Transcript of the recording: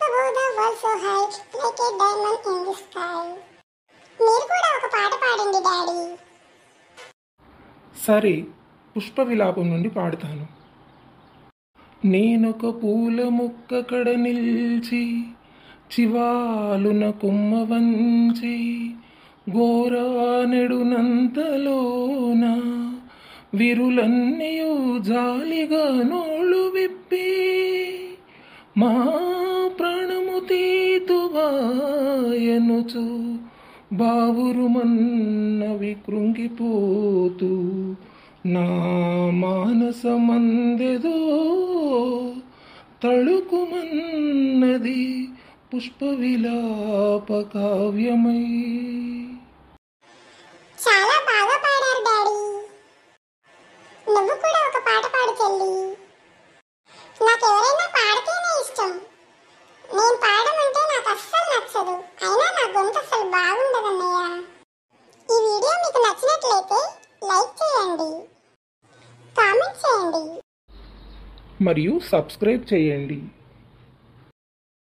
above the world so high, like a diamond in the sky. మీరు కూడా ఒక పాట పాడండి డాడీ. సరే, పుష్ప విలాపం నుండి పాడతాను. నేనొక పూల మొక్క కడ నిల్చి చివాలున కొమ్మ వంచి గోరానెడునంతలోన విరులన్నయూ జాలిగా నోళ్ళు విప్పి మా ప్రాణము తీతువాయనుచు బావురుమన్నవి కృంగిపోతూ నా మానసమందెదో తళుకుమన్నది పుష్ప విలాప కావ్యమై. చాలా బాగా పాడారు డాడీ. నువ్వు కూడా ఒక పాట పాడు చెల్లి. నాకెవరైనా పాడితేనే ఇష్టం. నేను పాడమంటే నాకు అస్సలు నచ్చదు. అయినా నా గొంతు అసలు బాగుండదన్నయ్య. ఈ వీడియో మీకు నచ్చినట్లయితే లైక్ చేయండి, కామెంట్ చేయండి మరియు సబ్స్క్రైబ్ చేయండి.